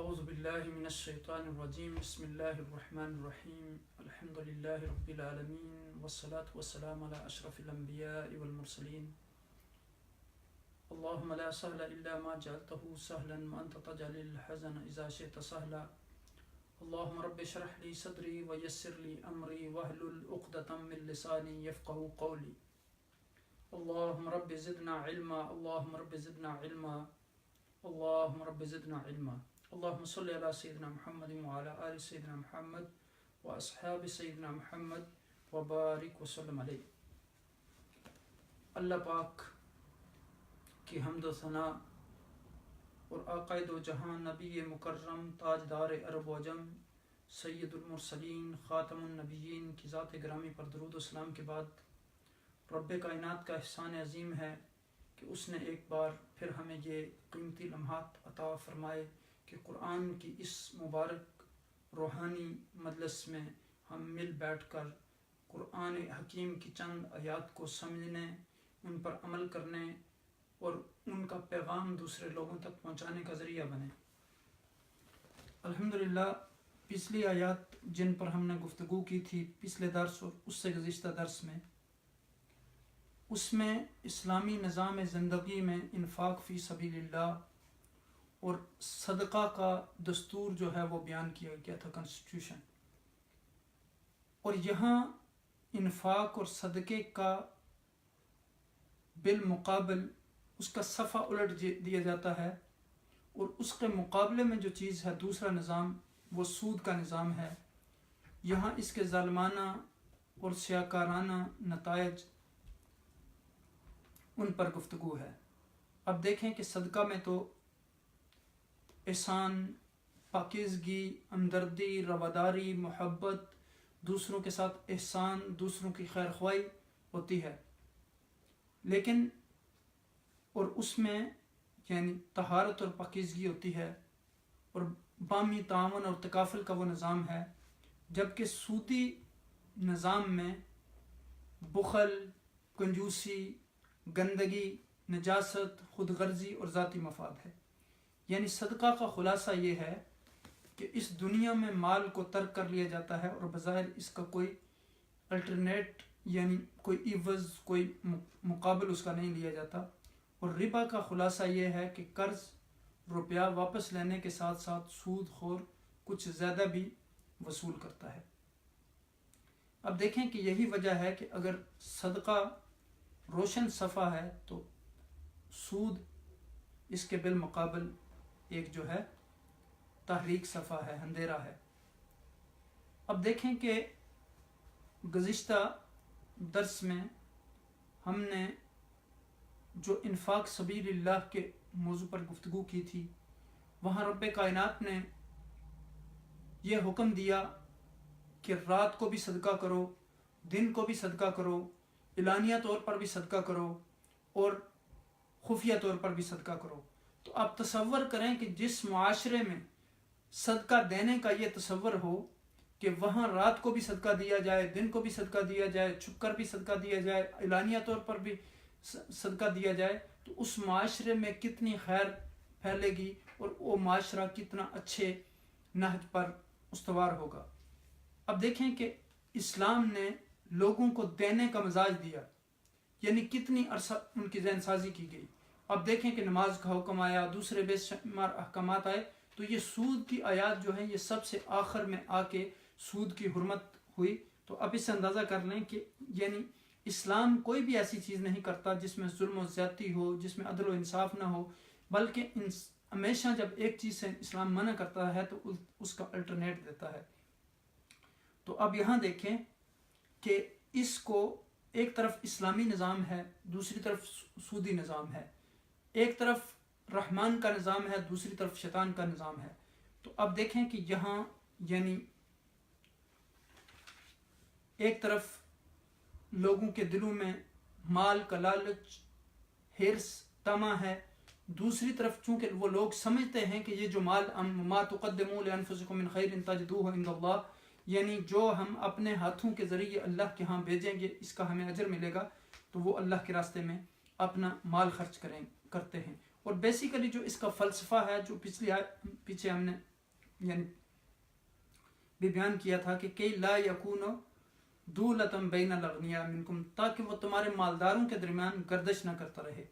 اعوذ باللہ من الشیطان الرجیم بسم اللہ الرحمن الرحیم الحمد للہ رب العالمین والصلاة والسلام علی اشرف الانبیاء والمرسلین اللہم لا سهل الا ما جعلته سهلا وانت تجعل الحزن اذا شئت سهلا اللہم رب اشرح لي صدری ویسر لي امری واحلل عقدۃ من لسانی یفقهوا قولی اللہم رب زدنا علما اللہم رب زدنا علما اللہم رب زدنا علما اللہم صلی علی سیدنا محمد وعلی آل سیدنا محمد واصحاب سیدنا محمد وبارک وسلم علیہ۔ اللہ پاک کی حمد و ثنا اور آقا دو جہاں نبی مکرم تاجدار عرب و عجم سید المرسلین خاتم النبیین کی ذات گرامی پر درود و سلام کے بعد رب کائنات کا احسان عظیم ہے کہ اس نے ایک بار پھر ہمیں یہ قیمتی لمحات عطا فرمائے کہ قرآن کی اس مبارک روحانی مجلس میں ہم مل بیٹھ کر قرآن حکیم کی چند آیات کو سمجھنے، ان پر عمل کرنے اور ان کا پیغام دوسرے لوگوں تک پہنچانے کا ذریعہ بنے۔ الحمدللہ پچھلی آیات جن پر ہم نے گفتگو کی تھی پچھلے درس اور اس سے گزشتہ درس میں، اس میں اسلامی نظام زندگی میں انفاق فی سبیل اللہ اور صدقہ کا دستور جو ہے وہ بیان کیا گیا تھا، کانسٹیٹیوشن۔ اور یہاں انفاق اور صدقے کا بالمقابل اس کا صفحہ الٹ دیا جاتا ہے، اور اس کے مقابلے میں جو چیز ہے دوسرا نظام وہ سود کا نظام ہے۔ یہاں اس کے ظالمانہ اور سیاکارانہ نتائج ان پر گفتگو ہے۔ اب دیکھیں کہ صدقہ میں تو احسان، پاکیزگی، ہمدردی، رواداری، محبت، دوسروں کے ساتھ احسان، دوسروں کی خیر خواہی ہوتی ہے، لیکن اور اس میں یعنی طہارت اور پاکیزگی ہوتی ہے اور باہمی تعاون اور تکافل کا وہ نظام ہے، جبکہ سودی نظام میں بخل، کنجوسی، گندگی، نجاست، خود غرضی اور ذاتی مفاد ہے۔ یعنی صدقہ کا خلاصہ یہ ہے کہ اس دنیا میں مال کو ترک کر لیا جاتا ہے اور بظاہر اس کا کوئی الٹرنیٹ یعنی کوئی عوض، کوئی مقابل اس کا نہیں لیا جاتا۔ اور ربا کا خلاصہ یہ ہے کہ قرض روپیہ واپس لینے کے ساتھ ساتھ سود خور کچھ زیادہ بھی وصول کرتا ہے۔ اب دیکھیں کہ یہی وجہ ہے کہ اگر صدقہ روشن صفحہ ہے تو سود اس کے بالمقابل ایک جو ہے تحریک صفحہ ہے، اندھیرا ہے۔ اب دیکھیں کہ گزشتہ درس میں ہم نے جو انفاق سبیل اللہ کے موضوع پر گفتگو کی تھی، وہاں رب کائنات نے یہ حکم دیا کہ رات کو بھی صدقہ کرو، دن کو بھی صدقہ کرو، اعلانیہ طور پر بھی صدقہ کرو اور خفیہ طور پر بھی صدقہ کرو۔ تو آپ تصور کریں کہ جس معاشرے میں صدقہ دینے کا یہ تصور ہو کہ وہاں رات کو بھی صدقہ دیا جائے، دن کو بھی صدقہ دیا جائے، چھپ کر بھی صدقہ دیا جائے، اعلانیہ طور پر بھی صدقہ دیا جائے، تو اس معاشرے میں کتنی خیر پھیلے گی اور وہ معاشرہ کتنا اچھے نہج پر استوار ہوگا۔ اب دیکھیں کہ اسلام نے لوگوں کو دینے کا مزاج دیا، یعنی کتنی عرصہ ان کی ذہن سازی کی گئی۔ اب دیکھیں کہ نماز کا حکم آیا، دوسرے بے شمار احکامات آئے، تو یہ سود کی آیات جو ہیں یہ سب سے آخر میں آ کے سود کی حرمت ہوئی۔ تو اب اس سے اندازہ کر لیں کہ یعنی اسلام کوئی بھی ایسی چیز نہیں کرتا جس میں ظلم و زیادتی ہو، جس میں عدل و انصاف نہ ہو، بلکہ ہمیشہ جب ایک چیز سے اسلام منع کرتا ہے تو اس کا الٹرنیٹ دیتا ہے۔ تو اب یہاں دیکھیں کہ اس کو ایک طرف اسلامی نظام ہے، دوسری طرف سودی نظام ہے، ایک طرف رحمان کا نظام ہے، دوسری طرف شیطان کا نظام ہے۔ تو اب دیکھیں کہ یہاں یعنی ایک طرف لوگوں کے دلوں میں مال کا لالچ، حرص، طمع ہے، دوسری طرف چونکہ وہ لوگ سمجھتے ہیں کہ یہ جو مال ما تقدموا لانفسکم من خیر تجدوہ عند اللہ، یعنی جو ہم اپنے ہاتھوں کے ذریعے اللہ کے ہاں بھیجیں گے اس کا ہمیں اجر ملے گا، تو وہ اللہ کے راستے میں اپنا مال خرچ کرتے ہیں۔ اور بیسیکلی جو اس کا فلسفہ ہے جو پیچھے ہم نے یعنی بھی بیان کیا تھا کہ کئی لا یکونو دولتم بین الاغنیاء منکم، تاکہ وہ تمہارے مالداروں کے درمیان گردش نہ کرتا رہے۔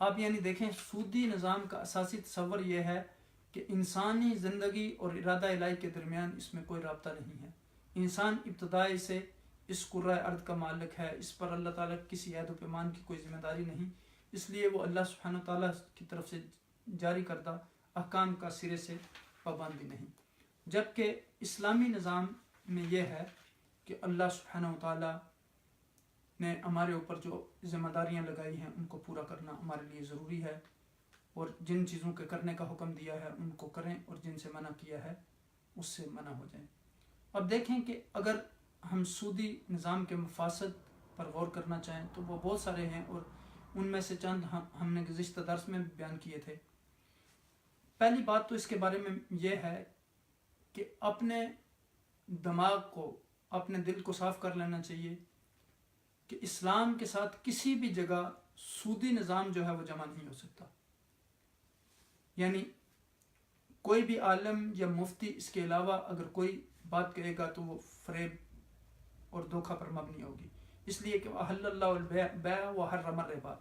آپ یعنی دیکھیں سودی نظام کا اساسی تصور یہ ہے کہ انسانی زندگی اور ارادہ الہی کے درمیان اس میں کوئی رابطہ نہیں ہے۔ انسان ابتدائی سے اس کرۂ ارض کا مالک ہے، اس پر اللہ تعالیٰ کسی عہد و پیمان کی کوئی ذمہ داری نہیں، اس لیے وہ اللہ سبحانہ تعالیٰ کی طرف سے جاری کردہ احکام کا سرے سے پابندی نہیں۔ جبکہ اسلامی نظام میں یہ ہے کہ اللہ سبحانہ تعالیٰ نے ہمارے اوپر جو ذمہ داریاں لگائی ہیں ان کو پورا کرنا ہمارے لیے ضروری ہے، اور جن چیزوں کے کرنے کا حکم دیا ہے ان کو کریں، اور جن سے منع کیا ہے اس سے منع ہو جائیں۔ اب دیکھیں کہ اگر ہم سودی نظام کے مفاسد پر غور کرنا چاہیں تو وہ بہت سارے ہیں، اور ان میں سے چند ہم نے گزشتہ درس میں بیان کیے تھے۔ پہلی بات تو اس کے بارے میں یہ ہے کہ اپنے دماغ کو، اپنے دل کو صاف کر لینا چاہیے کہ اسلام کے ساتھ کسی بھی جگہ سودی نظام جو ہے وہ جمع نہیں ہو سکتا۔ یعنی کوئی بھی عالم یا مفتی اس کے علاوہ اگر کوئی بات کہے گا تو وہ فریب اور دھوکہ پر مبنی ہوگی، اس لیے کہ احل اللہ البیع وحرم الربا،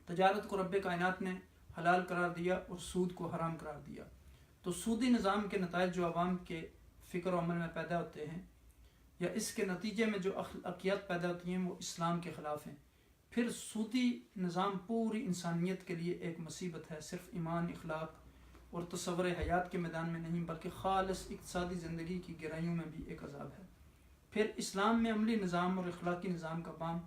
تجارت کو رب کائنات نے حلال قرار دیا اور سود کو حرام قرار دیا۔ تو سودی نظام کے نتائج جو عوام کے فکر و عمل میں پیدا ہوتے ہیں یا اس کے نتیجے میں جو اخلاقیات پیدا ہوتی ہیں وہ اسلام کے خلاف ہیں۔ پھر سودی نظام پوری انسانیت کے لیے ایک مصیبت ہے، صرف ایمان، اخلاق اور تصور حیات کے میدان میں نہیں بلکہ خالص اقتصادی زندگی کی گہرائیوں میں بھی ایک عذاب ہے۔ پھر اسلام میں عملی نظام اور اخلاقی نظام کا بام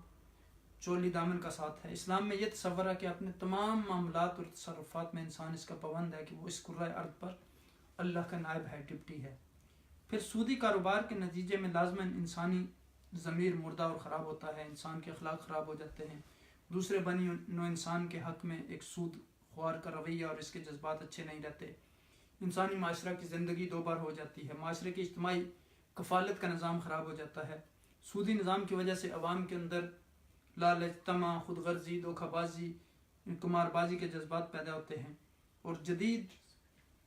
چولی دامن کا ساتھ ہے۔ اسلام میں یہ تصور ہے کہ اپنے تمام معاملات اور تصرفات میں انسان اس کا پابند ہے کہ وہ اس کرۂ ارض پر اللہ کا نائب ہے، ڈپٹی ہے۔ پھر سودی کاروبار کے نتیجے میں لازماً انسانی ضمیر مردہ اور خراب ہوتا ہے، انسان کے اخلاق خراب ہو جاتے ہیں، دوسرے بنی نوع انسان کے حق میں ایک سود خوار کا رویہ اور اس کے جذبات اچھے نہیں رہتے، انسانی معاشرہ کی زندگی دو بار ہو جاتی ہے، معاشرے کی اجتماعی کفالت کا نظام خراب ہو جاتا ہے۔ سودی نظام کی وجہ سے عوام کے اندر لالچ، طمع، خود غرضی، دھوکہ بازی، قمار بازی کے جذبات پیدا ہوتے ہیں، اور جدید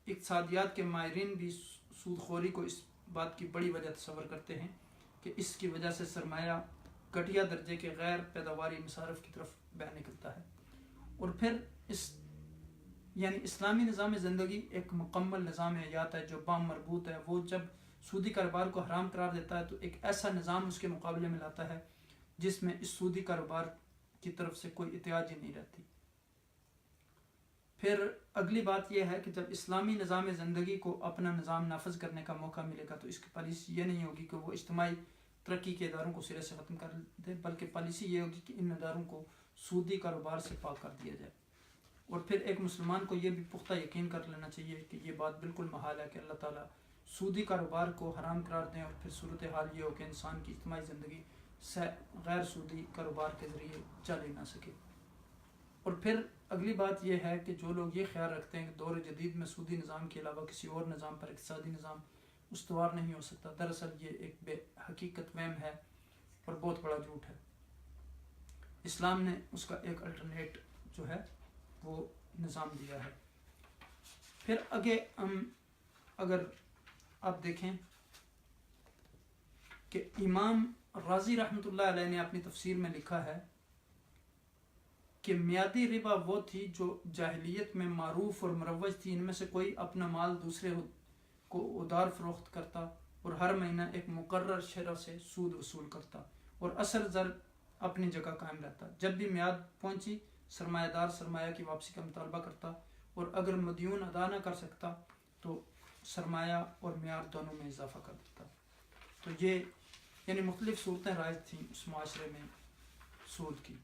اقتصادیات کے ماہرین بھی سود خوری کو اس بات کی بڑی وجہ تصور کرتے ہیں کہ اس کی وجہ سے سرمایہ گھٹیا درجے کے غیر پیداواری مصارف کی طرف بہ نکلتا ہے۔ اور پھر یعنی اسلامی نظام زندگی ایک مکمل نظام حیات ہے جو بام مربوط ہے۔ وہ جب سودی کاروبار کو حرام قرار دیتا ہے تو ایک ایسا نظام اس کے مقابلے میں لاتا ہے جس میں اس سودی کاروبار کی طرف سے کوئی احتیاج ہی نہیں رہتی۔ پھر اگلی بات یہ ہے کہ جب اسلامی نظام زندگی کو اپنا نظام نافذ کرنے کا موقع ملے گا تو اس کی پالیسی یہ نہیں ہوگی کہ وہ اجتماعی ترقی کے اداروں کو سرے سے ختم کر دے، بلکہ پالیسی یہ ہوگی کہ ان اداروں کو سودی کاروبار سے پاک کر دیا جائے۔ اور پھر ایک مسلمان کو یہ بھی پختہ یقین کر لینا چاہیے کہ یہ بات بالکل محال ہے کہ اللہ تعالیٰ سودی کاروبار کو حرام قرار دیں، اور پھر صورتحال یہ ہو کہ انسان کی اجتماعی زندگی سے غیر سودی کاروبار کے ذریعے چل ہی نہ سکے۔ اور پھر اگلی بات یہ ہے کہ جو لوگ یہ خیال رکھتے ہیں کہ دور جدید میں سودی نظام کے علاوہ کسی اور نظام پر اقتصادی نظام استوار نہیں ہو سکتا، دراصل یہ ایک بے حقیقت وہم ہے اور بہت بڑا جھوٹ ہے۔ اسلام نے اس کا ایک الٹرنیٹ جو ہے وہ نظام دیا ہے۔ پھر آگے ہم اگر آپ دیکھیں کہ امام رازی رحمۃ اللہ علیہ نے اپنی تفسیر میں لکھا ہے کہ میادی ربا وہ تھی جو جاہلیت میں معروف اور مروج تھی، ان میں سے کوئی اپنا مال دوسرے کو ادار فروخت کرتا اور ہر مہینہ ایک مقرر شرح سے سود وصول کرتا اور اثر زر اپنی جگہ قائم رہتا۔ جب بھی میعاد پہنچی سرمایہ دار سرمایہ کی واپسی کا مطالبہ کرتا، اور اگر مدیون ادا نہ کر سکتا تو سرمایہ اور میعاد دونوں میں اضافہ کر دیتا۔ تو یہ یعنی مختلف صورتیں رائج تھیں اس معاشرے میں سود کی۔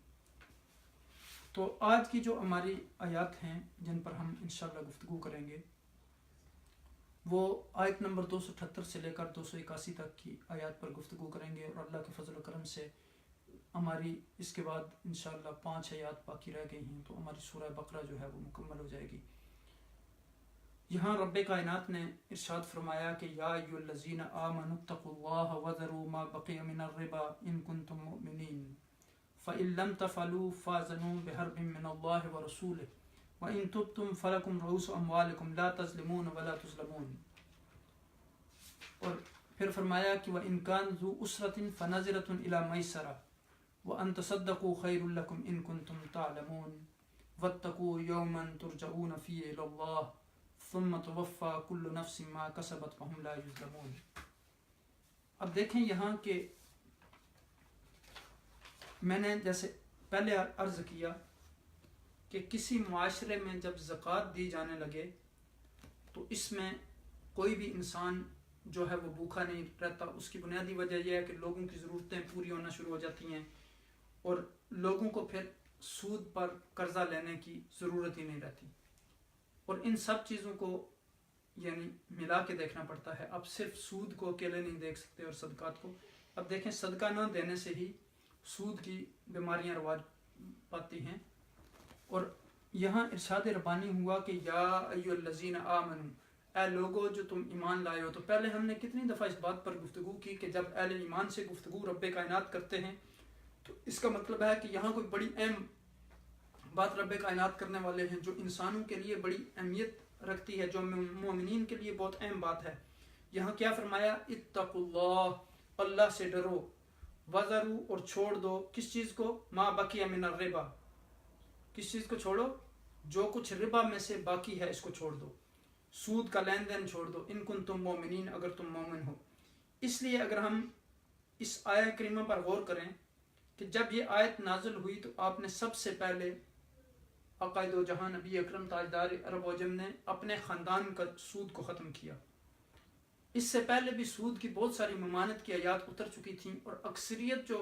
تو آج کی جو ہماری آیات ہیں جن پر ہم انشاءاللہ گفتگو کریں گے وہ آیت نمبر 278 سے لے کر 281 تک کی آیات پر گفتگو کریں گے، اور اللہ کے فضل و کرم سے ہماری اس کے بعد انشاءاللہ 5 آیات باقی رہ گئی ہیں، تو ہماری سورہ بقرہ جو ہے وہ مکمل ہو جائے گی۔ یہاں رب کائنات نے ارشاد فرمایا کہ یا ایھا الذین آمنوا اتقوا اللہ وذروا ما بقی من الربا ان کنتم مؤمنین فإن لم تفعلوا فاذنوا بحرب من اللہ ورسولہ وإن تبتم فلکم رؤوس اموالکم لا تظلمون ولا تظلمون۔ اور پھر فرمایا کہ وَإِن كَانَ ذُو أُسْرَةٍ فَنَظِرَةٌ إِلَى مَيْسَرَةٍ وَأَن تَصَدَّقُوا خَيْرٌ لَكُمْ إِن كُنتُمْ تَعْلَمُونَ وَاتَّقُوا يَوْمًا تُرْجَعُونَ فِيهِ إِلَى اللَّهِ ثُمَّ تُوَفَّى كُلُّ نَفْسٍ مَا كَسَبَتْ وَهُمْ لَا يُظْلَمُونَ۔ اب دیکھیں یہاں کہ میں نے جیسے پہلے عرض کیا کہ کسی معاشرے میں جب زکوٰۃ دی جانے لگے تو اس میں کوئی بھی انسان جو ہے وہ بھوکا نہیں رہتا۔ اس کی بنیادی وجہ یہ ہے کہ لوگوں کی ضرورتیں پوری ہونا شروع ہو جاتی ہیں اور لوگوں کو پھر سود پر قرضہ لینے کی ضرورت ہی نہیں رہتی، اور ان سب چیزوں کو یعنی ملا کے دیکھنا پڑتا ہے۔ اب صرف سود کو اکیلے نہیں دیکھ سکتے اور صدقات کو۔ اب دیکھیں صدقہ نہ دینے سے ہی سود کی بیماریاں رواج پاتی ہیں، اور یہاں ارشاد ربانی ہوا کہ یا ایھا الذین آمنوا، اے لوگو جو تم ایمان لائے ہو۔ تو پہلے ہم نے کتنی دفعہ اس بات پر گفتگو کی کہ جب اہل ایمان سے گفتگو رب کائنات کرتے ہیں تو اس کا مطلب ہے کہ یہاں کوئی بڑی اہم بات رب کائنات کرنے والے ہیں جو انسانوں کے لیے بڑی اہمیت رکھتی ہے، جو مومنین کے لیے بہت اہم بات ہے۔ یہاں کیا فرمایا؟ اتقوا اللہ، اللہ سے ڈرو، وذروا اور چھوڑ دو کس چیز کو؟ ما بقی من الربا، کس چیز کو چھوڑو؟ جو کچھ ربا میں سے باقی ہے اس کو چھوڑ دو، سود کا لین دین چھوڑ دو، ان کنتم مومنین، اگر تم مومن ہو۔ اس لیے اگر ہم اس آیت کریمہ پر غور کریں کہ جب یہ آیت نازل ہوئی تو آپ نے سب سے پہلے عقائد و جہاں نبی اکرم تاجدار عرب و عجم نے اپنے خاندان کا سود کو ختم کیا۔ اس سے پہلے بھی سود کی بہت ساری ممانعت کی آیات اتر چکی تھیں، اور اکثریت جو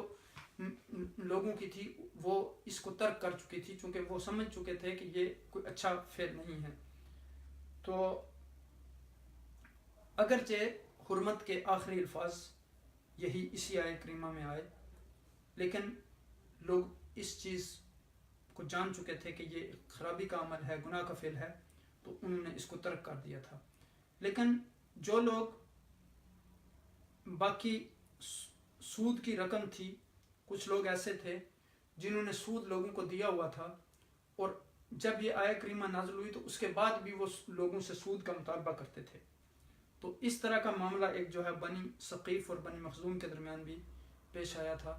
لوگوں کی تھی وہ اس کو ترک کر چکی تھی، چونکہ وہ سمجھ چکے تھے کہ یہ کوئی اچھا فعل نہیں ہے۔ تو اگرچہ حرمت کے آخری الفاظ یہی اسی آیت کریمہ میں آئے، لیکن لوگ اس چیز کو جان چکے تھے کہ یہ خرابی کا عمل ہے، گناہ کا فعل ہے، تو انہوں نے اس کو ترک کر دیا تھا۔ لیکن جو لوگ باقی سود کی رقم تھی، کچھ لوگ ایسے تھے جنہوں نے سود لوگوں کو دیا ہوا تھا، اور جب یہ آیت کریمہ نازل ہوئی تو اس کے بعد بھی وہ لوگوں سے سود کا مطالبہ کرتے تھے۔ تو اس طرح کا معاملہ ایک جو ہے بنی ثقیف اور بنی مخزوم کے درمیان بھی پیش آیا تھا۔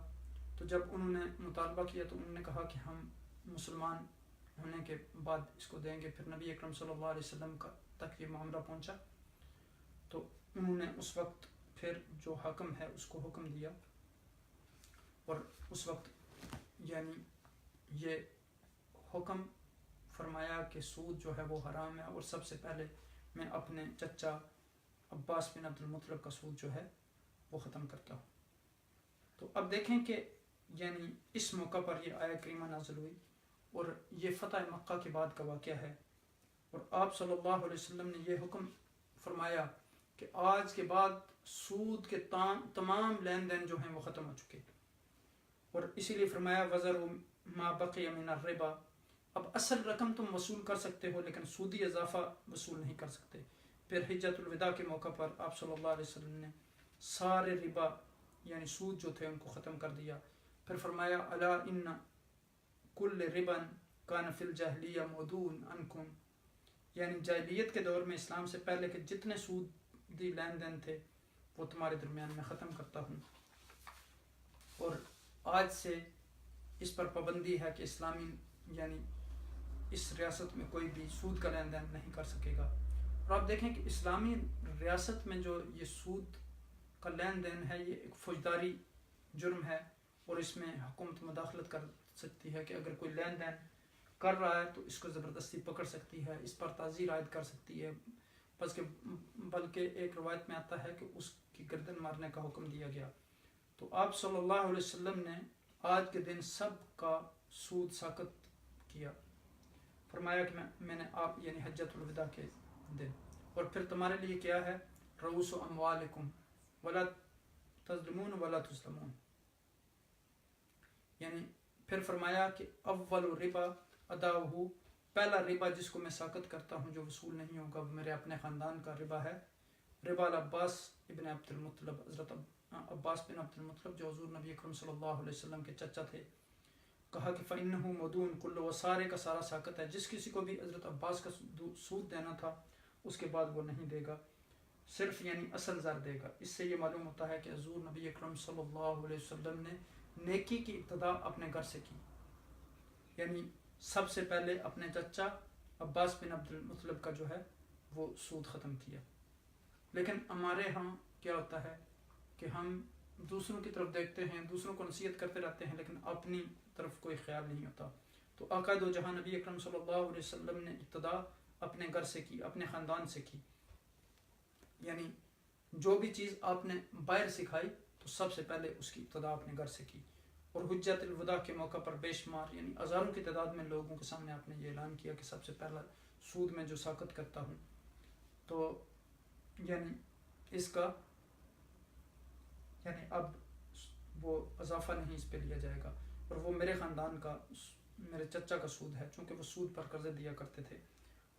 تو جب انہوں نے مطالبہ کیا تو انہوں نے کہا کہ ہم مسلمان ہونے کے بعد اس کو دیں گے۔ پھر نبی اکرم صلی اللہ علیہ وسلم تک یہ معاملہ پہنچا، تو انہوں نے اس وقت پھر جو حاکم ہے اس کو حکم دیا، اور اس وقت یعنی یہ حکم فرمایا کہ سود جو ہے وہ حرام ہے، اور سب سے پہلے میں اپنے چچا عباس بن عبد المطلب کا سود جو ہے وہ ختم کرتا ہوں۔ تو اب دیکھیں کہ یعنی اس موقع پر یہ آیت کریمہ نازل ہوئی، اور یہ فتح مکہ کے بعد کا واقعہ ہے، اور آپ صلی اللہ علیہ وسلم نے یہ حکم فرمایا کہ آج کے بعد سود کے تمام لین دین جو ہیں وہ ختم ہو چکے، اور اسی لیے فرمایا وَذَرُوا مَا بَقِيَ مِنَ الرِّبَا، اب اصل رقم تم وصول کر سکتے ہو لیکن سودی اضافہ وصول نہیں کر سکتے۔ پھر حجۃ الوداع کے موقع پر آپ صلی اللہ علیہ وسلم نے سارے ربا یعنی سود جو تھے ان کو ختم کر دیا۔ پھر فرمایا الا ان کل ربا کان فی الجاہلیہ مودون عنکم، یعنی جاہلیت کے دور میں اسلام سے پہلے کے جتنے سودی لین دین تھے وہ تمہارے درمیان میں ختم کرتا ہوں، اور آج سے اس پر پابندی ہے کہ اسلامی یعنی اس ریاست میں کوئی بھی سود کا لین دین نہیں کر سکے گا۔ اور آپ دیکھیں کہ اسلامی ریاست میں جو یہ سود کا لین دین ہے یہ ایک فوجداری جرم ہے، اور اس میں حکومت مداخلت کر سکتی ہے کہ اگر کوئی لین دین کر رہا ہے تو اس کو زبردستی پکڑ سکتی ہے، اس پر تعزیر عائد کر سکتی ہے، بلکہ ایک روایت میں آتا ہے کہ اس کی گردن مارنے کا حکم دیا گیا۔ تو آپ صلی اللہ علیہ وسلم نے آج کے دن سب کا سود ساقط کیا، فرمایا کہ میں نے آپ یعنی حجۃ الوداع کے دن، اور پھر تمہارے لیے کیا ہے رؤوس اموالکم ولا تظلمون ولا تظلمون، یعنی پھر فرمایا کہ اول ربا اداؤہ، پہلا ربا جس کو میں ساقط کرتا ہوں جو وصول نہیں ہوگا وہ میرے اپنے خاندان کا ربا ہے، ربا العباس ابن عبد المطلب، حضرت عباس بن عبد المطلب جو حضور نبی اکرم صلی اللہ علیہ وسلم کے چچا تھے۔ کہا کہ فَإِنَّهُ مَدُونٌ كُلُّ، وہ سارے کا سارا ساقط ہے، جس کسی کو بھی حضرت عباس کا سود دینا تھا اس کے بعد وہ نہیں دے گا۔ صرف یعنی اصل زر دے گا. اس سے یہ معلوم ہوتا ہے کہ حضور نبی اکرم صلی اللہ علیہ وسلم نے نیکی کی ابتدا اپنے گھر سے کی. یعنی سب سے پہلے اپنے چچا عباس بن عبد المطلب کا جو ہے وہ سود ختم کیا. لیکن ہمارے ہاں کیا ہوتا ہے کہ ہم دوسروں کی طرف دیکھتے ہیں, دوسروں کو نصیحت کرتے رہتے ہیں, لیکن اپنی طرف کوئی خیال نہیں ہوتا. تو آقا دو جہاں نبی اکرم صلی اللہ علیہ وسلم نے ابتدا اپنے گھر سے کی, اپنے خاندان سے کی. یعنی جو بھی چیز آپ نے باہر سکھائی تو سب سے پہلے اس کی ابتدا اپنے گھر سے کی. اور حجت الوداع کے موقع پر بے شمار یعنی ہزاروں کی تعداد میں لوگوں کے سامنے آپ نے یہ اعلان کیا کہ سب سے پہلا سود میں جو ساقط کرتا ہوں. تو یعنی اس کا یعنی اب وہ اضافہ نہیں اس پہ لیا جائے گا. اور وہ میرے خاندان کا, میرے چچا کا سود ہے, چونکہ وہ سود پر قرضے دیا کرتے تھے.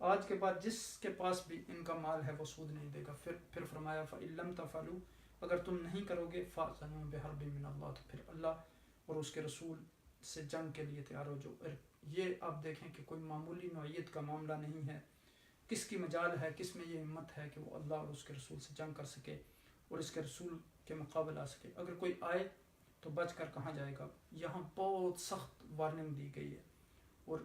آج کے بعد جس کے پاس بھی ان کا مال ہے وہ سود نہیں دے گا. پھر فرمایا فَإِن لَمْ تَفْعَلُوا, اگر تم نہیں کرو گے فَأْذَنُوا بِحَرْبٍ مِّنَ اللَّهِ, تو پھر اللہ اور اس کے رسول سے جنگ کے لیے تیار ہو جاؤ. یہ آپ دیکھیں کہ کوئی معمولی نوعیت کا معاملہ نہیں ہے. کس کی مجال ہے, کس میں یہ ہمت ہے کہ وہ اللہ اور اس کے رسول سے جنگ کر سکے اور اس کے رسول کے مقابل آ سکے. اگر کوئی آئے تو بچ کر کہاں جائے گا. یہاں بہت سخت وارننگ دی گئی ہے اور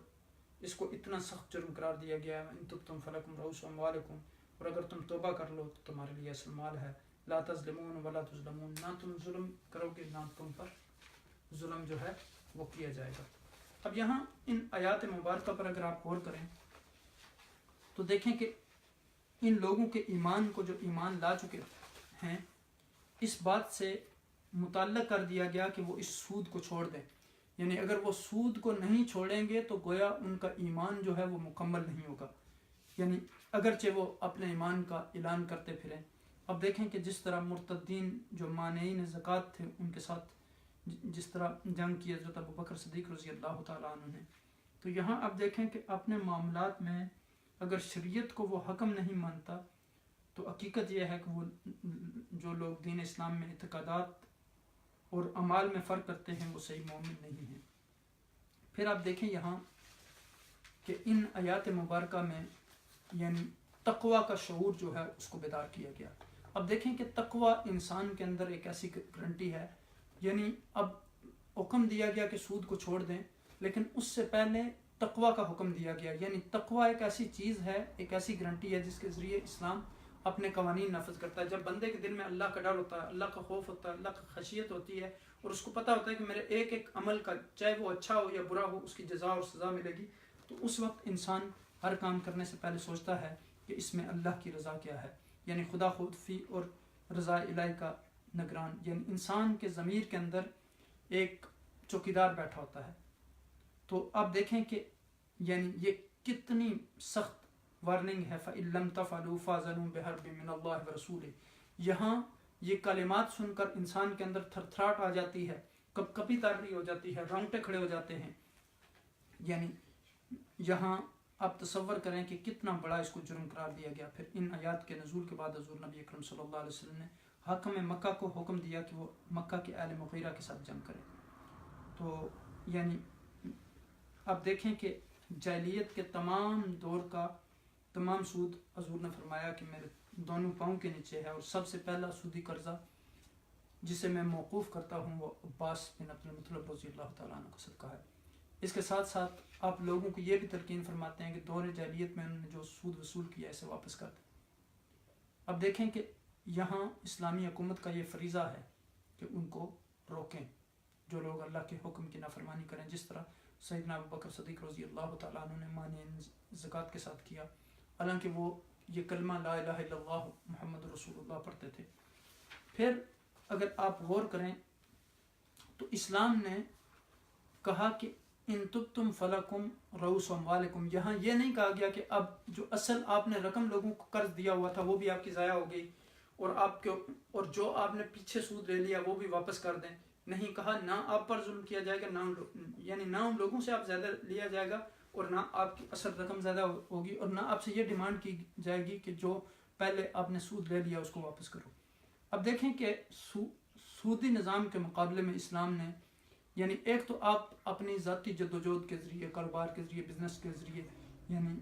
اس کو اتنا سخت جرم قرار دیا گیا ہے. ان تبتم فلکم رؤوس اموالکم, اور اگر تم توبہ کر لو تو تمہارے لیے اصل مال ہے. لا تظلمون ولا تظلمون, نہ تم ظلم کرو گے نہ تم پر ظلم جو ہے وہ کیا جائے گا. اب یہاں ان آیات مبارکہ پر اگر آپ غور کریں تو دیکھیں کہ ان لوگوں کے ایمان کو, جو ایمان لا چکے ہیں, اس بات سے متعلق کر دیا گیا کہ وہ اس سود کو چھوڑ دیں. یعنی اگر وہ سود کو نہیں چھوڑیں گے تو گویا ان کا ایمان جو ہے وہ مکمل نہیں ہوگا. یعنی اگرچہ وہ اپنے ایمان کا اعلان کرتے پھریں. اب دیکھیں کہ جس طرح مرتدین جو مانعین زکوٰۃ تھے ان کے ساتھ جس طرح جنگ کی حضرت ابوبکر صدیق رضی اللہ تعالیٰ عنہ نے, تو یہاں اب دیکھیں کہ اپنے معاملات میں اگر شریعت کو وہ حکم نہیں مانتا تو حقیقت یہ ہے کہ وہ جو لوگ دین اسلام میں اعتقادات اور اعمال میں فرق کرتے ہیں وہ صحیح مومن نہیں ہیں. پھر آپ دیکھیں یہاں کہ ان آیات مبارکہ میں یعنی تقوی کا شعور جو ہے اس کو بیدار کیا گیا. اب دیکھیں کہ تقوی انسان کے اندر ایک ایسی گارنٹی ہے. یعنی اب حکم دیا گیا کہ سود کو چھوڑ دیں, لیکن اس سے پہلے تقوی کا حکم دیا گیا. یعنی تقوی ایک ایسی چیز ہے, ایک ایسی گارنٹی ہے جس کے ذریعے اسلام اپنے قوانین نافذ کرتا ہے. جب بندے کے دل میں اللہ کا ڈر ہوتا ہے, اللہ کا خوف ہوتا ہے, اللہ کا خشیت ہوتی ہے, اور اس کو پتہ ہوتا ہے کہ میرے ایک ایک عمل کا چاہے وہ اچھا ہو یا برا ہو اس کی جزا اور سزا ملے گی, تو اس وقت انسان ہر کام کرنے سے پہلے سوچتا ہے کہ اس میں اللہ کی رضا کیا ہے. یعنی خدا خود فی اور رضا الہی کا نگران. یعنی انسان کے ضمیر کے اندر ایک چوکیدار بیٹھا ہوتا ہے. تو آپ دیکھیں کہ یعنی یہ کتنی سخت وارننگ ہے. فَإِن لَمْ تَفْعَلُوا فَأْذَنُوا بِحَرْبٍ مِّنَ اللَّهِ وَرَسُولِهِ. یہاں یہ کلمات سن کر انسان کے اندر تھر تھراہٹ آ جاتی ہے, کب کبھی تاری ہو جاتی ہے, رونگٹے کھڑے ہو جاتے ہیں. یعنی یہاں آپ تصور کریں کہ کتنا بڑا اس کو جرم قرار دیا گیا. پھر ان آیات کے نزول کے بعد حضور نبی اکرم صلی اللہ علیہ وسلم نے حاکم مکہ کو حکم دیا کہ وہ مکہ کے اہل مغیرہ کے ساتھ جنگ کرے. تو یعنی آپ دیکھیں کہ جاہلیت کے تمام دور کا تمام سود حضور نے فرمایا کہ میرے دونوں پاؤں کے نیچے ہے, اور سب سے پہلا سودی قرضہ جسے میں موقوف کرتا ہوں وہ عباس بن عبد المطلب رضی اللہ تعالیٰ عنہ کا صدقہ ہے. اس کے ساتھ ساتھ آپ لوگوں کو یہ بھی تلقین فرماتے ہیں کہ دور جاہلیت میں انہوں نے جو سود وصول کیا اسے واپس کر دیں. اب دیکھیں کہ یہاں اسلامی حکومت کا یہ فریضہ ہے کہ ان کو روکیں جو لوگ اللہ کے حکم کی نافرمانی کریں, جس طرح سیدنا ابوبکر صدیق رضی اللہ تعالیٰ عنہ نے مانع زکوٰۃ کے ساتھ کیا, حالانکہ وہ یہ کلمہ لا الہ الا اللہ محمد رسول اللہ پڑھتے تھے. پھر اگر آپ غور کریں تو اسلام نے کہا کہ ان تبتم فلکم رؤوس اموالکم. یہاں یہ نہیں کہا گیا کہ اب جو اصل آپ نے رقم لوگوں کو قرض دیا ہوا تھا وہ بھی آپ کی ضائع ہو گئی اور جو آپ نے پیچھے سود لے لیا وہ بھی واپس کر دیں. نہیں کہا, نہ آپ پر ظلم کیا جائے گا, نہ ان لوگوں سے آپ زیادہ لیا جائے گا, اور نہ آپ کی اصل رقم زیادہ ہوگی, اور نہ آپ سے یہ ڈیمانڈ کی جائے گی کہ جو پہلے آپ نے سود لے لیا اس کو واپس کرو. اب دیکھیں کہ سودی نظام کے مقابلے میں اسلام نے یعنی ایک تو آپ اپنی ذاتی جدوجہد کے ذریعے, کاروبار کے ذریعے, بزنس کے ذریعے یعنی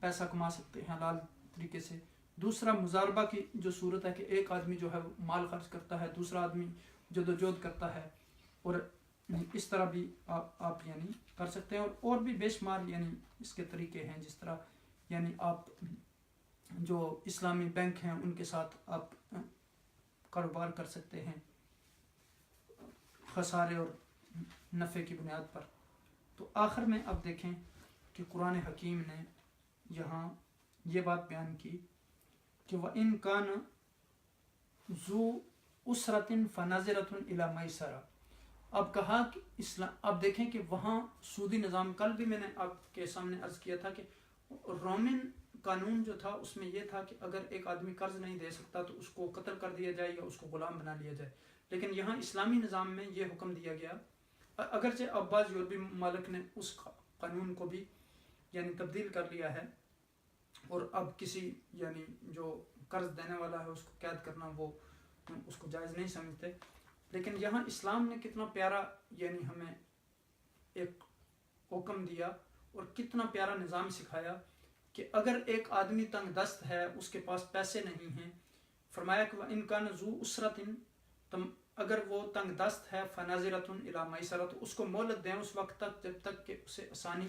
پیسہ کما سکتے ہیں حلال طریقے سے, دوسرا مضاربہ کی جو صورت ہے کہ ایک آدمی جو ہے مال خرچ کرتا ہے، دوسرا آدمی جدوجہد کرتا ہے، اور اس طرح بھی آپ یعنی کر سکتے ہیں، اور بھی بے شمار یعنی اس کے طریقے ہیں، جس طرح یعنی آپ جو اسلامی بینک ہیں ان کے ساتھ آپ کاروبار کر سکتے ہیں خسارے اور نفع کی بنیاد پر۔ تو آخر میں اب دیکھیں کہ قرآن حکیم نے یہاں یہ بات بیان کی کہ وَإِن كَانَ ذُو أُسْرَةٍ فَنَظِرَةٌ إِلَى مَيْسَرَةٍ۔ اب کہا کہ اب دیکھیں کہ وہاں سودی نظام، کل بھی میں نے آپ کے سامنے عرض کیا تھا کہ رومن قانون جو تھا اس میں یہ تھا کہ اگر ایک آدمی قرض نہیں دے سکتا تو اس کو قتل کر دیا جائے یا اس کو غلام بنا لیا جائے، لیکن یہاں اسلامی نظام میں یہ حکم دیا گیا، اگرچہ اب بعض یورپی ممالک نے اس قانون کو بھی یعنی تبدیل کر لیا ہے، اور اب کسی یعنی جو قرض دینے والا ہے اس کو قید کرنا وہ اس کو جائز نہیں سمجھتے، لیکن یہاں اسلام نے کتنا پیارا یعنی ہمیں ایک حکم دیا اور کتنا پیارا نظام سکھایا کہ اگر ایک آدمی تنگ دست ہے، اس کے پاس پیسے نہیں ہیں، فرمایا کہ وَإِن كَانَ ذُو أُسْرَةٍ، اگر وہ تنگ دست ہے، فَنَظِرَةٌ إِلَى مَيْسَرَةٍ، تو اس کو مہلت دیں اس وقت تک جب تک کہ اسے آسانی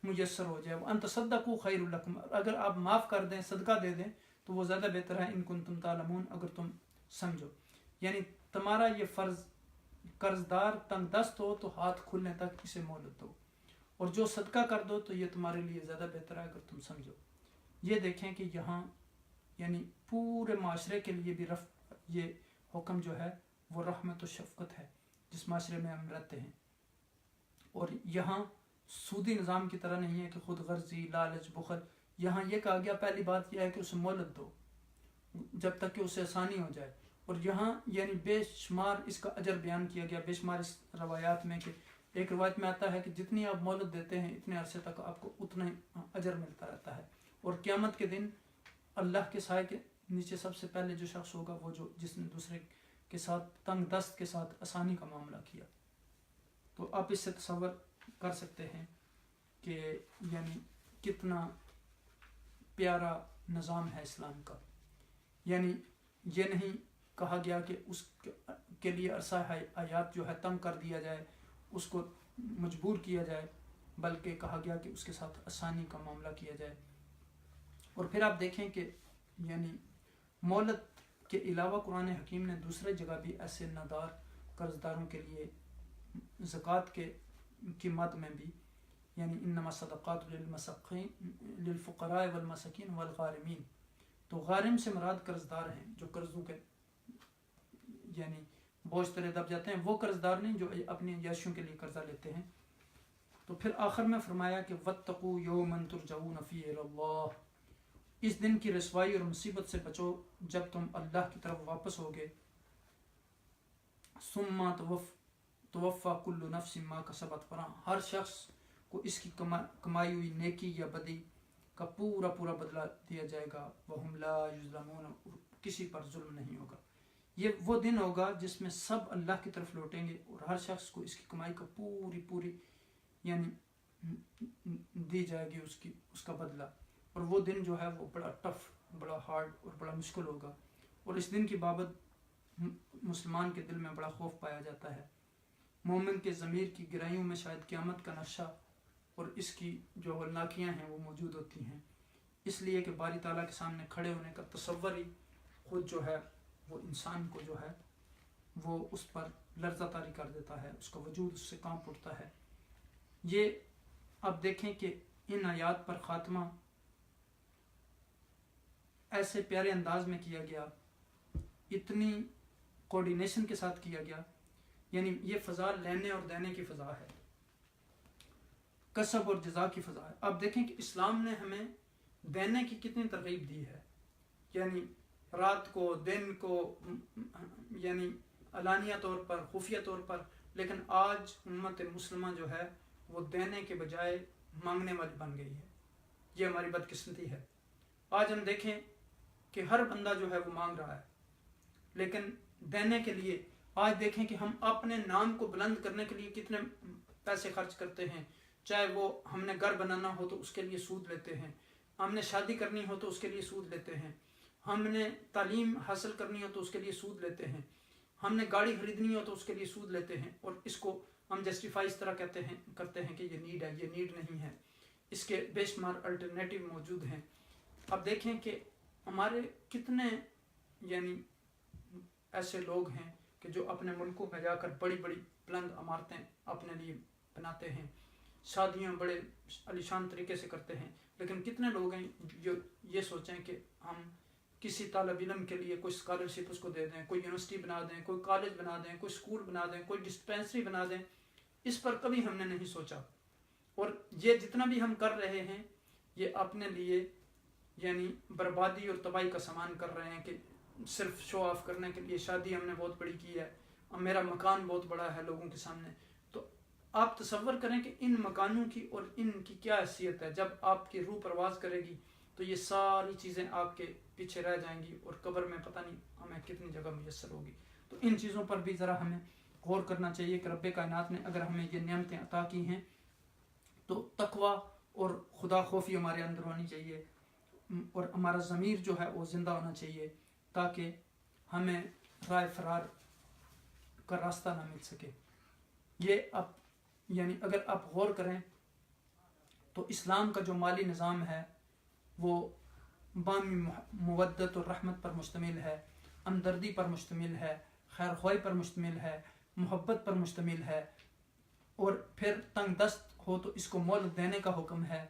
میسر ہو جائے۔ وَأَن تَصَدَّقُوا خَيْرٌ لَكُمْ، اگر آپ معاف کر دیں، صدقہ دے دیں تو وہ زیادہ بہتر ہے، إِن كُنتُمْ تَعْلَمُونَ، اگر تم سمجھو، یعنی تمہارا یہ فرض، قرض دار تنگ دست ہو تو ہاتھ کھلنے تک اسے مہلت دو، اور جو صدقہ کر دو تو یہ تمہارے لیے زیادہ بہتر ہے اگر تم سمجھو۔ یہ دیکھیں کہ یہاں یعنی پورے معاشرے کے لیے بھی یہ حکم جو ہے وہ رحمت و شفقت ہے جس معاشرے میں ہم رہتے ہیں، اور یہاں سودی نظام کی طرح نہیں ہے کہ خود غرضی، لالچ، بخل۔ یہاں یہ کہا گیا، پہلی بات یہ ہے کہ اسے مہلت دو جب تک کہ اسے آسانی ہو جائے، اور یہاں یعنی بے شمار اس کا اجر بیان کیا گیا، بے شمار اس روایات میں، کہ ایک روایت میں آتا ہے کہ جتنی آپ مہلت دیتے ہیں اتنے عرصے تک آپ کو اتنا اجر ملتا رہتا ہے، اور قیامت کے دن اللہ کے سائے کے نیچے سب سے پہلے جو شخص ہوگا وہ جس نے دوسرے کے ساتھ تنگ دست کے ساتھ آسانی کا معاملہ کیا۔ تو آپ اس سے تصور کر سکتے ہیں کہ یعنی کتنا پیارا نظام ہے اسلام کا۔ یعنی یہ نہیں کہا گیا کہ اس کے لیے عرصہ حیات جو ہے تنگ کر دیا جائے، اس کو مجبور کیا جائے، بلکہ کہا گیا کہ اس کے ساتھ آسانی کا معاملہ کیا جائے۔ اور پھر آپ دیکھیں کہ یعنی مہلت کے علاوہ قرآن حکیم نے دوسرے جگہ بھی ایسے نادار قرض داروں کے لیے زکوٰۃ کی مد میں بھی، یعنی انما الصدقات للفقراء والمساکین والغارمین، تو غارم سے مراد قرض دار ہیں جو قرضوں کے یعنی بوجھ تلے دب جاتے ہیں، وہ قرض دار نہیں جو اپنی عیاشیوں کے لیے قرضہ لیتے ہیں۔ تو پھر آخر میں فرمایا کہ واتقوا یوما ترجعون فیہ الی اللہ، اس دن کی رسوائی اور مصیبت سے بچو جب تم اللہ کی طرف واپس ہوگے، ثم توفی کل نفس ما کسبت، ہر شخص کو اس کی کمائی ہوئی نیکی یا بدی کا پورا بدلہ دیا جائے گا، وہم لا یظلمون، کسی پر ظلم نہیں ہوگا۔ یہ وہ دن ہوگا جس میں سب اللہ کی طرف لوٹیں گے اور ہر شخص کو اس کی کمائی کا پوری یعنی دی جائے گی اس کا بدلہ، اور وہ دن جو ہے وہ بڑا ٹف، بڑا ہارڈ اور بڑا مشکل ہوگا، اور اس دن کی بابت مسلمان کے دل میں بڑا خوف پایا جاتا ہے۔ مومن کے ضمیر کی گہرائیوں میں شاید قیامت کا نقشہ اور اس کی جو ہولناکیاں ہیں وہ موجود ہوتی ہیں، اس لیے کہ باری تعالیٰ کے سامنے کھڑے ہونے کا تصور ہی خود جو ہے وہ انسان کو جو ہے وہ اس پر لرزہ طاری کر دیتا ہے، اس کا وجود اس سے کانپ اٹھتا ہے۔ یہ اب دیکھیں کہ ان آیات پر خاتمہ ایسے پیارے انداز میں کیا گیا، اتنی کوارڈینیشن کے ساتھ کیا گیا، یعنی یہ فضا لینے اور دینے کی فضا ہے، کسب اور جزا کی فضا ہے۔ اب دیکھیں کہ اسلام نے ہمیں دینے کی کتنی ترغیب دی ہے، یعنی رات کو، دن کو، یعنی علانیہ طور پر، خفیہ طور پر، لیکن آج امت مسلمہ جو ہے وہ دینے کے بجائے مانگنے والی بن گئی ہے۔ یہ ہماری بدقسمتی ہے۔ آج ہم دیکھیں کہ ہر بندہ جو ہے وہ مانگ رہا ہے، لیکن دینے کے لیے آج دیکھیں کہ ہم اپنے نام کو بلند کرنے کے لیے کتنے پیسے خرچ کرتے ہیں، چاہے وہ ہم نے گھر بنانا ہو تو اس کے لیے سود لیتے ہیں، ہم نے شادی کرنی ہو تو اس کے لیے سود لیتے ہیں، ہم نے تعلیم حاصل کرنی ہو تو اس کے لیے سود لیتے ہیں، ہم نے گاڑی خریدنی ہو تو اس کے لیے سود لیتے ہیں، اور اس کو ہم جسٹیفائی اس طرح کرتے ہیں کہ یہ نیڈ ہے، یہ نیڈ نہیں ہے، اس کے بے شمار الٹرنیٹیو موجود ہیں۔ اب دیکھیں کہ ہمارے کتنے یعنی ایسے لوگ ہیں کہ جو اپنے ملکوں میں جا کر بڑی بڑی بلند عمارتیں اپنے لیے بناتے ہیں، شادیاں بڑے عالیشان طریقے سے کرتے ہیں، لیکن کتنے لوگ ہیں جو یہ سوچیں کہ ہم کسی طالب علم کے لیے کوئی اسکالرشپ اس کو دے دیں، کوئی یونیورسٹی بنا دیں، کوئی کالج بنا دیں، کوئی اسکول بنا دیں، کوئی ڈسپینسری بنا دیں۔ اس پر کبھی ہم نے نہیں سوچا، اور یہ جتنا بھی ہم کر رہے ہیں یہ اپنے لیے یعنی بربادی اور تباہی کا سامان کر رہے ہیں، کہ صرف شو آف کرنے کے لیے شادی ہم نے بہت بڑی کی ہے، اب میرا مکان بہت بڑا ہے لوگوں کے سامنے۔ تو آپ تصور کریں کہ ان مکانوں کی اور ان کی کیا حیثیت ہے، جب آپ کی روح پرواز کرے گی تو یہ ساری چیزیں آپ کے پیچھے رہ جائیں گی، اور قبر میں پتہ نہیں ہمیں کتنی جگہ میسر ہوگی۔ تو ان چیزوں پر بھی ذرا ہمیں غور کرنا چاہیے کہ رب کائنات نے اگر ہمیں یہ نعمتیں عطا کی ہیں تو تقوی اور خدا خوفی ہمارے اندر ہونی چاہیے، اور ہمارا ضمیر جو ہے وہ زندہ ہونا چاہیے، تاکہ ہمیں رائے فرار کا راستہ نہ مل سکے۔ یہ اب یعنی اگر آپ غور کریں تو اسلام کا جو مالی نظام ہے وہ بامی مودت اور رحمت پر مشتمل ہے، ہمدردی پر مشتمل ہے، خیر خواہی پر مشتمل ہے، محبت پر مشتمل ہے، اور پھر تنگ دست ہو تو اس کو مہلت دینے کا حکم ہے،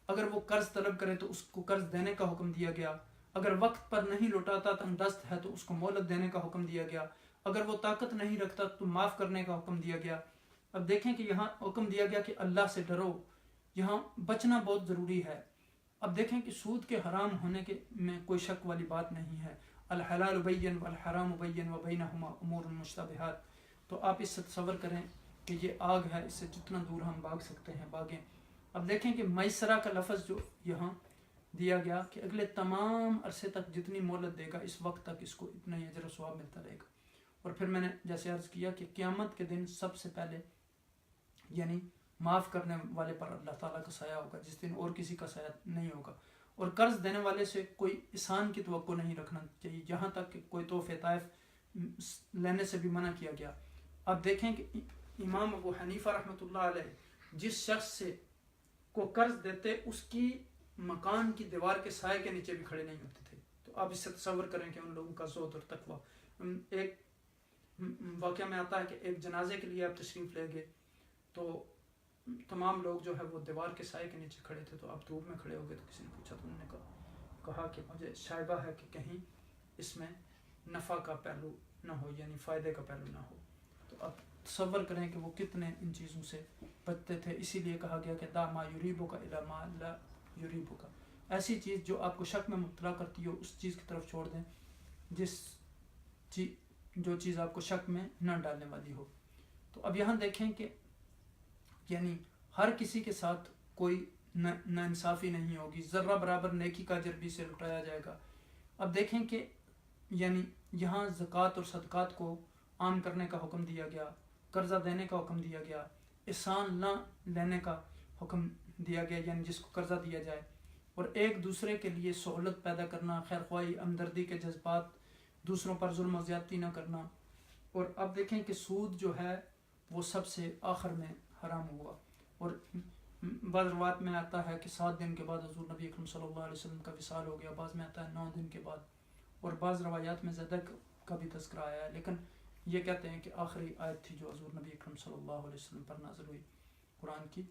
اگر وہ قرض طلب کرے تو اس کو قرض دینے کا حکم دیا گیا، اگر وقت پر نہیں لوٹاتا تنگ دست ہے تو اس کو مہلت دینے کا حکم دیا گیا، اگر وہ طاقت نہیں رکھتا تو معاف کرنے کا حکم دیا گیا۔ اب دیکھیں کہ یہاں حکم دیا گیا کہ اللہ سے ڈرو، یہاں بچنا بہت ضروری ہے۔ اب دیکھیں کہ سود کے حرام ہونے کے میں کوئی شک والی بات نہیں ہے، الحلال بین والحرام بین وبینہما امور مشتبہات۔ تو آپ اس سے تصور کریں کہ یہ آگ ہے، اس سے جتنا دور ہم بھاگ سکتے ہیں بھاگیں۔ اب دیکھیں کہ میسرہ کا لفظ جو یہاں دیا گیا کہ اگلے تمام عرصے تک جتنی مہلت دے گا اس وقت تک اس کو اتنا ہی اجر و ثواب ملتا رہے گا۔ اور پھر میں نے جیسے عرض کیا کہ قیامت کے دن سب سے پہلے یعنی معاف کرنے والے پر اللہ تعالیٰ کا سایہ ہوگا، جس دن اور کسی کا سایہ نہیں ہوگا، اور قرض دینے والے سے کوئی احسان کی توقع نہیں رکھنا چاہیے، جہاں تک کہ کوئی تحفہ طائف لینے سے بھی منع کیا گیا۔ اب دیکھیں کہ امام ابو حنیفہ رحمۃ اللہ علیہ جس شخص سے کو قرض دیتے اس کی مکان کی دیوار کے سائے کے نیچے بھی کھڑے نہیں ہوتے تھے۔ تو آپ اس سے تصور کریں کہ ان لوگوں کا زہد اور تقویٰ۔ ایک واقعہ میں آتا ہے کہ ایک جنازے کے لیے آپ تشریف لے گئے تو تمام لوگ جو ہے وہ دیوار کے سائے کے نیچے کھڑے تھے، تو آپ دھوپ میں کھڑے ہو گئے، تو کسی نے پوچھا تو انہوں نے کہا کہ مجھے شائبہ ہے کہ کہیں اس میں نفع کا پہلو نہ ہو، یعنی فائدے کا پہلو نہ ہو۔ تو آپ تصور کریں کہ وہ کتنے ان چیزوں سے بچتے تھے۔ اسی لیے کہا گیا کہ دا ما یریبک الی ما لا یریبک، ایسی چیز جو آپ کو شک میں مبتلا کرتی ہو اس چیز کی طرف چھوڑ دیں جو چیز آپ کو شک میں نہ ڈالنے والی ہو۔ تو اب یہاں دیکھیں کہ یعنی ہر کسی کے ساتھ کوئی ناانصافی نہیں ہوگی، ذرہ برابر نیکی کا اجر بھی سے لٹایا جائے گا۔ اب دیکھیں کہ یعنی یہاں زکوٰۃ اور صدقات کو عام کرنے کا حکم دیا گیا، قرضہ دینے کا حکم دیا گیا، احسان نہ لینے کا حکم دیا گیا، یعنی جس کو قرضہ دیا جائے، اور ایک دوسرے کے لیے سہولت پیدا کرنا، خیر خواہی، ہمدردی کے جذبات، دوسروں پر ظلم و زیادتی نہ کرنا۔ اور اب دیکھیں کہ سود جو ہے وہ سب سے آخر میں حرام ہوا، اور بعض روایت میں آتا ہے کہ 7 دن کے بعد حضور نبی اکرم صلی اللہ علیہ وسلم کا وصال ہو گیا، بعض میں آتا ہے 9 دن کے بعد، اور بعض روایات میں زیادہ کا بھی تذکرہ آیا ہے، لیکن یہ کہتے ہیں کہ آخری آیت تھی جو حضور نبی اکرم صلی اللہ علیہ وسلم پر نازل ہوئی قرآن کی۔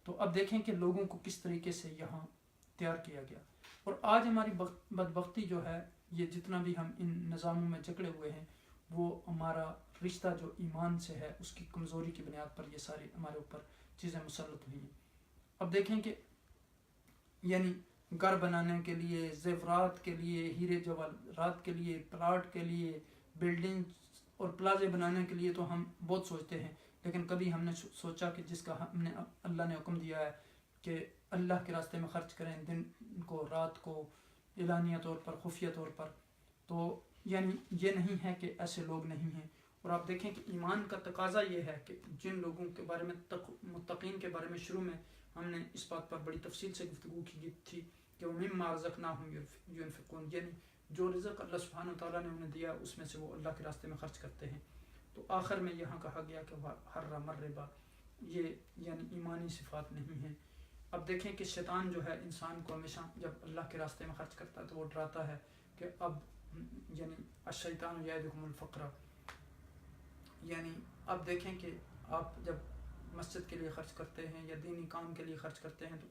تو اب دیکھیں کہ لوگوں کو کس طریقے سے یہاں تیار کیا گیا، اور آج ہماری بدبختی جو ہے، یہ جتنا بھی ہم ان نظاموں میں جکڑے ہوئے ہیں وہ ہمارا رشتہ جو ایمان سے ہے اس کی کمزوری کی بنیاد پر یہ ساری ہمارے اوپر چیزیں مسلط ہوئی ہیں۔ اب دیکھیں کہ یعنی گھر بنانے کے لیے، زیورات کے لیے، ہیرے جواہرات کے لیے، پلاٹ کے لیے، بلڈنگ اور پلازے بنانے کے لیے تو ہم بہت سوچتے ہیں، لیکن کبھی ہم نے سوچا کہ جس کا ہم نے اللہ نے حکم دیا ہے کہ اللہ کے راستے میں خرچ کریں، دن کو رات کو، اعلانیہ طور پر، خفیہ طور پر، تو یعنی یہ نہیں ہے کہ ایسے لوگ نہیں ہیں۔ اور آپ دیکھیں کہ ایمان کا تقاضا یہ ہے کہ جن لوگوں کے بارے میں متقین کے بارے میں شروع میں ہم نے اس بات پر بڑی تفصیل سے گفتگو کی تھی کہ وَمِمَّا رَزَقْنَاهُمْ يُنْفِقُونَ، یعنی جو رزق اللہ سبحانہ وتعالیٰ نے انہیں دیا اس میں سے وہ اللہ کے راستے میں خرچ کرتے ہیں. تو آخر میں یہاں کہا گیا کہ حرم الربا، یہ یعنی ایمانی صفات نہیں ہیں. اب دیکھیں کہ شیطان جو ہے انسان کو ہمیشہ جب اللہ کے راستے میں خرچ کرتا ہے تو وہ ڈراتا ہے کہ اب یعنی الشیطان یعدکم الفقر، یعنی اب دیکھیں کہ آپ جب مسجد کے لیے خرچ کرتے ہیں یا دینی کام کے لیے خرچ کرتے ہیں تو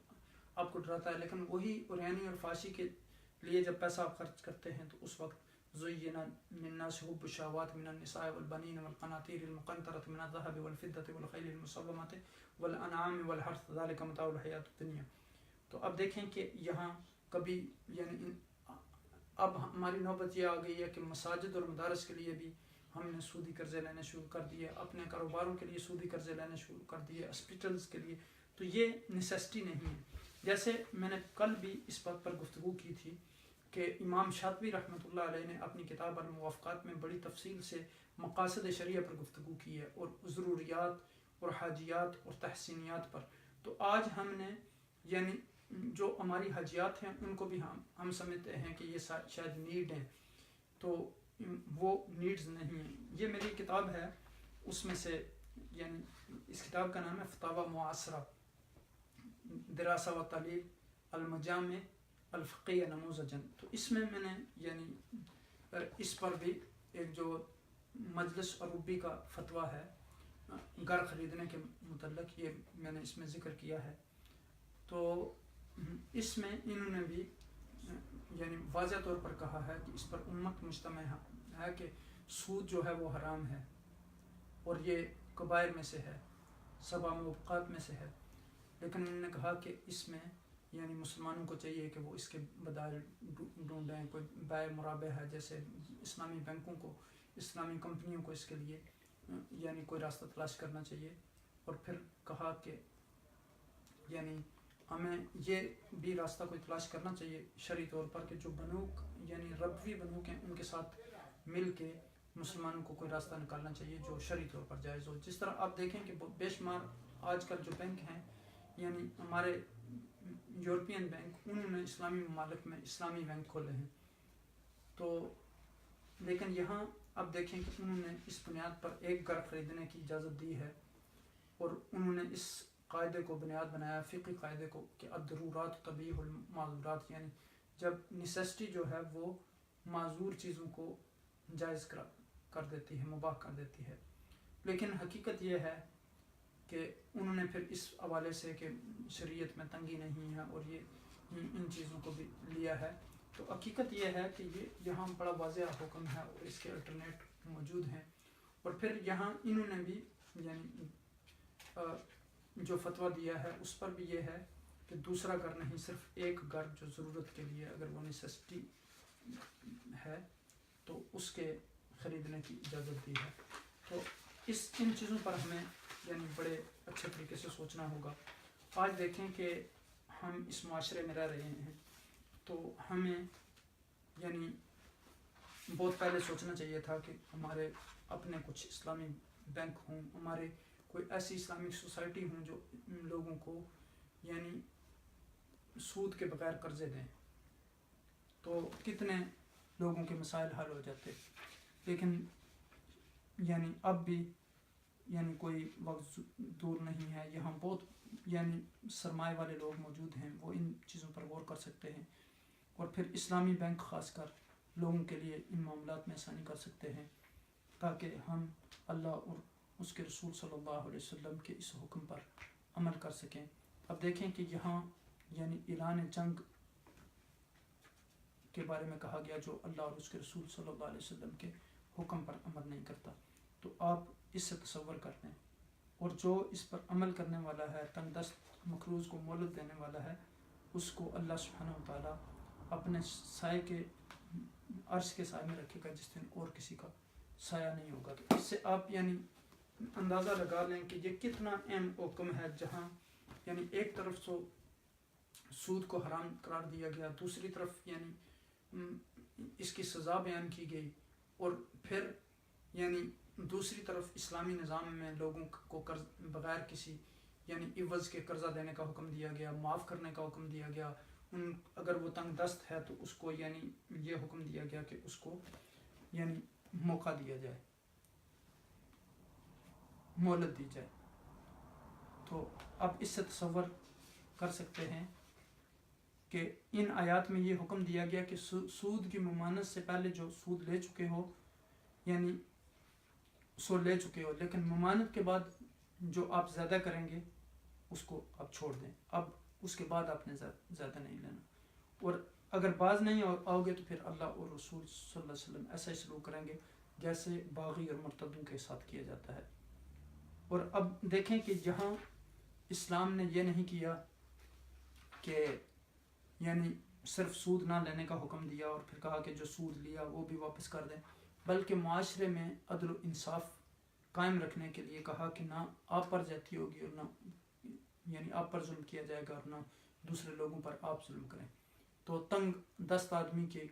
آپ کو ڈراتا ہے، لیکن وہی اریانی اور فاشی کے لیے جب پیسہ آپ خرچ کرتے ہیں تو اس وقت زُيِّنَ لِلنَّاسِ حُبُّ الشَّهَوَاتِ مِنَ النِّسَاءِ وَالْبَنِينَ وَالْقَنَاطِيرِ الْمُقَنطَرَةِ مِنَ الذَّهَبِ وَالْفِضَّةِ وَالْخَيْلِ الْمُسَوَّمَةِ وَالْأَنْعَامِ وَالْحَرْثِ ذَلِكَ مَتَاعُ الْحَيَاةِ الدُّنْيَا. تو اب دیکھیں کہ یہاں کبھی یعنی اب ہماری نوبت یہ آ گئی ہے کہ مساجد اور مدارس کے لیے بھی ہم نے سودی قرضے لینے شروع کر دیے، اپنے کاروباروں کے لیے سودی قرضے لینے شروع کر دیے، ہاسپٹلس کے لیے. تو یہ نیسیسٹی نہیں ہے. جیسے میں نے کل بھی اس بات پر گفتگو کی تھی کہ امام شاطبی رحمۃ اللہ علیہ نے اپنی کتاب الموافقات میں بڑی تفصیل سے مقاصد شریعہ پر گفتگو کی ہے اور ضروریات اور حاجیات اور تحسینیات پر. تو آج ہم نے یعنی جو ہماری حاجیات ہیں ان کو بھی ہم سمجھتے ہیں کہ یہ شاید نیڈ ہیں، تو وہ نیڈز نہیں ہیں. یہ میری کتاب ہے، اس میں سے یعنی اس کتاب کا نام ہے فتاوی معاصرہ دراسہ و تعلیل المجامع الفقیہ نموذجن. تو اس میں نے یعنی اس پر بھی ایک جو مجلس عروبی کا فتویٰ ہے گھر خریدنے کے متعلق، یہ میں نے اس میں ذکر کیا ہے. تو اس میں انہوں نے بھی یعنی واضح طور پر کہا ہے کہ اس پر امت مجتمع ہے کہ سود جو ہے وہ حرام ہے اور یہ کبائر میں سے ہے، 7 موبقات میں سے ہے. لیکن انہوں نے کہا کہ اس میں یعنی مسلمانوں کو چاہیے کہ وہ اس کے بدائل ڈھونڈیں. کوئی بائع مرابع ہے، جیسے اسلامی بینکوں کو، اسلامی کمپنیوں کو اس کے لیے یعنی کوئی راستہ تلاش کرنا چاہیے. اور پھر کہا کہ یعنی ہمیں یہ بھی راستہ کوئی تلاش کرنا چاہیے شرعی طور پر کہ جو بنوک یعنی ربوی بنوک ہیں ان کے ساتھ مل کے مسلمانوں کو کوئی راستہ نکالنا چاہیے جو شرعی طور پر جائز ہو. جس طرح آپ دیکھیں کہ بے شمار آج کل جو بینک ہیں یعنی ہمارے یورپین بینک، انہوں نے اسلامی ممالک میں اسلامی بینک کھولے ہیں. تو لیکن یہاں اب دیکھیں کہ انہوں نے اس بنیاد پر ایک گھر خریدنے کی اجازت دی ہے اور انہوں نے اس قاعدے کو بنیاد بنایا، فقہی قاعدے کو، کہ الضرورات تبیح المعذورات، یعنی جب نیسیسٹی جو ہے وہ معذور چیزوں کو جائز کر دیتی ہے، مباح کر دیتی ہے. لیکن حقیقت یہ ہے کہ انہوں نے پھر اس حوالے سے کہ شریعت میں تنگی نہیں ہے اور یہ ان چیزوں کو بھی لیا ہے. تو حقیقت یہ ہے کہ یہ یہاں بڑا واضح حکم ہے اور اس کے الٹرنیٹ موجود ہیں. اور پھر یہاں انہوں نے بھی یعنی جو فتویٰ دیا ہے اس پر بھی یہ ہے کہ دوسرا گھر نہیں، صرف ایک گھر جو ضرورت کے لیے اگر وہ نیسیسٹی ہے تو اس کے خریدنے کی اجازت دی ہے. تو ان چیزوں پر ہمیں یعنی بڑے اچھے طریقے سے سوچنا ہوگا. آج دیکھیں کہ ہم اس معاشرے میں رہ رہے ہیں تو ہمیں یعنی بہت پہلے سوچنا چاہیے تھا کہ ہمارے اپنے کچھ اسلامی بینک ہوں، ہمارے کوئی ایسی اسلامک سوسائٹی ہوں جو لوگوں کو یعنی سود کے بغیر قرضے دیں، تو کتنے لوگوں کے مسائل حل ہو جاتے. لیکن یعنی اب بھی یعنی کوئی وقت دور نہیں ہے، یہاں بہت یعنی سرمایہ والے لوگ موجود ہیں، وہ ان چیزوں پر غور کر سکتے ہیں اور پھر اسلامی بینک خاص کر لوگوں کے لیے ان معاملات میں آسانی کر سکتے ہیں تاکہ ہم اللہ اور اس کے رسول صلی اللہ علیہ وسلم کے اس حکم پر عمل کر سکیں. اب دیکھیں کہ یہاں یعنی اعلان جنگ کے بارے میں کہا گیا جو اللہ اور اس کے رسول صلی اللہ علیہ وسلم کے حکم پر عمل نہیں کرتا. تو آپ اس سے تصور کرتے ہیں، اور جو اس پر عمل کرنے والا ہے، تنگ دست مقروض کو مہلت دینے والا ہے، اس کو اللہ سبحانہ و تعالیٰ اپنے سائے کے عرش کے سائے میں رکھے گا جس دن اور کسی کا سایہ نہیں ہوگا. تو اس سے آپ یعنی اندازہ لگا لیں کہ یہ کتنا اہم حکم ہے، جہاں یعنی ایک طرف تو سود کو حرام قرار دیا گیا، دوسری طرف یعنی اس کی سزا بیان کی گئی، اور پھر یعنی دوسری طرف اسلامی نظام میں لوگوں کو بغیر کسی یعنی عوض کے قرضہ دینے کا حکم دیا گیا، معاف کرنے کا حکم دیا گیا، اگر وہ تنگ دست ہے تو اس کو یعنی یہ حکم دیا گیا کہ اس کو یعنی موقع دیا جائے، مہلت دی جائے۔ تو اب اس سے تصور کر سکتے ہیں کہ ان آیات میں یہ حکم دیا گیا کہ سود کی ممانعت سے پہلے جو سود لے چکے ہو یعنی سو لے چکے ہو، لیکن ممانعت کے بعد جو آپ زیادہ کریں گے اس کو آپ چھوڑ دیں، اب اس کے بعد آپ نے زیادہ نہیں لینا، اور اگر باز نہیں آؤ گے تو پھر اللہ اور رسول صلی اللہ علیہ وسلم ایسا ہی سلوک کریں گے جیسے باغی اور مرتدوں کے ساتھ کیا جاتا ہے۔ اور اب دیکھیں کہ جہاں اسلام نے یہ نہیں کیا کہ یعنی صرف سود نہ لینے کا حکم دیا اور پھر کہا کہ جو سود لیا وہ بھی واپس کر دیں، بلکہ معاشرے میں عدل و انصاف قائم رکھنے کے لیے کہا کہ نہ آپ پر زیادتی ہوگی اور نہ یعنی آپ پر ظلم کیا جائے گا اور نہ دوسرے لوگوں پر آپ ظلم کریں۔ تو تنگ دست آدمی کے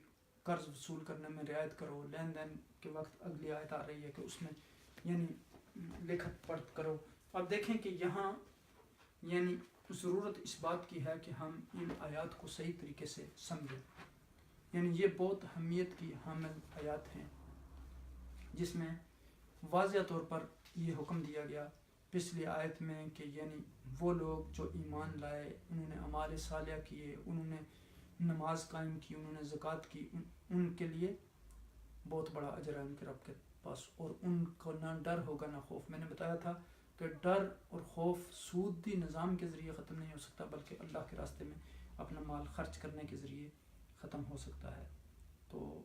قرض وصول کرنے میں رعایت کرو، لین دین کے وقت اگلی آیت آ رہی ہے کہ اس میں یعنی لکھت پڑھ کرو۔ اب دیکھیں کہ یہاں یعنی ضرورت اس بات کی ہے کہ ہم ان آیات کو صحیح طریقے سے سمجھیں، یعنی یہ بہت اہمیت کی حامل آیات ہیں جس میں واضح طور پر یہ حکم دیا گیا پچھلی آیت میں کہ یعنی وہ لوگ جو ایمان لائے، انہوں نے اعمال صالحہ کیے، انہوں نے نماز قائم کی، انہوں نے زکوٰۃ کی، ان کے لیے بہت بڑا اجر ہے ان کے رب کے پاس، اور ان کو نہ ڈر ہوگا نہ خوف۔ میں نے بتایا تھا کہ ڈر اور خوف سودی نظام کے ذریعے ختم نہیں ہو سکتا، بلکہ اللہ کے راستے میں اپنا مال خرچ کرنے کے ذریعے ختم ہو سکتا ہے۔ تو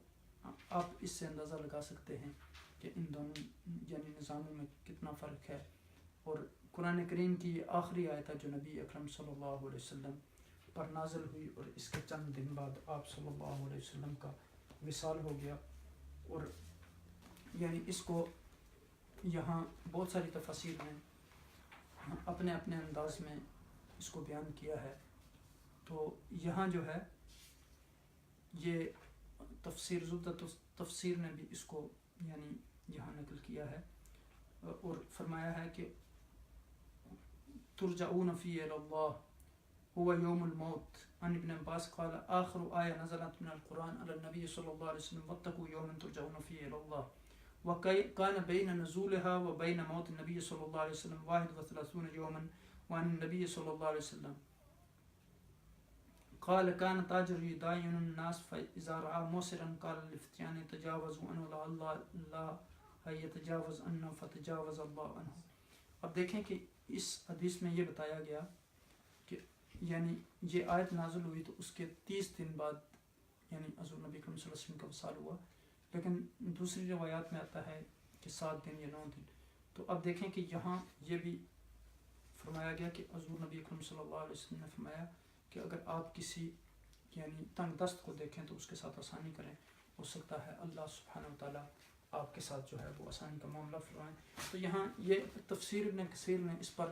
آپ اس سے اندازہ لگا سکتے ہیں کہ ان دونوں یعنی نظاموں میں کتنا فرق ہے۔ اور قرآن کریم کی یہ آخری آیت ہے جو نبی اکرم صلی اللہ علیہ وسلم پر نازل ہوئی، اور اس کے چند دن بعد آپ صلی اللہ علیہ وسلم کا وصال ہو گیا، اور یعنی اس کو یہاں بہت ساری تفاسیر نے اپنے اپنے انداز میں اس کو بیان کیا ہے۔ تو یہاں جو ہے یہ تفسیر زبدہ تفسیر نے بھی اس کو یعنی یہاں نقل کیا ہے اور فرمایا ہے کہ ترجعون فی اللہ هو یوم الموت۔ عن ابن عباس قال آخر آیہ نزلت من القرآن علی النبی صلی اللہ علیہ وسلم واتقوا یوما ترجعون فیہ الی اللہ، وكان بين نزولها وبين موت النبي صلى الله عليه وسلم 31 يوما۔ وعن النبي صلى الله عليه وسلم قال كان تاجر يداين الناس فإذا رأى موسرا قال للفتيان تجاوزوا عنه لعل الله يتجاوز عنه فتجاوز الله عنه۔ اب دیکھیں کہ اس حدیث میں یہ بتایا گیا کہ یعنی یہ آیت نازل ہوئی تو اس کے 30 دن بعد یعنی حضور نبی کریم صلی اللہ علیہ وسلم کا وصال ہوا، لیکن دوسری روایات میں آتا ہے کہ 7 دن یا 9 دن۔ تو اب دیکھیں کہ یہاں یہ بھی فرمایا گیا کہ حضور نبی اکرم صلی اللہ علیہ وسلم نے فرمایا کہ اگر آپ کسی یعنی تنگ دست کو دیکھیں تو اس کے ساتھ آسانی کریں، ہو سکتا ہے اللہ سبحانہ و تعالیٰ آپ کے ساتھ جو ہے وہ آسانی کا معاملہ فرمائیں۔ تو یہاں یہ تفسیر ابن کثیر میں اس پر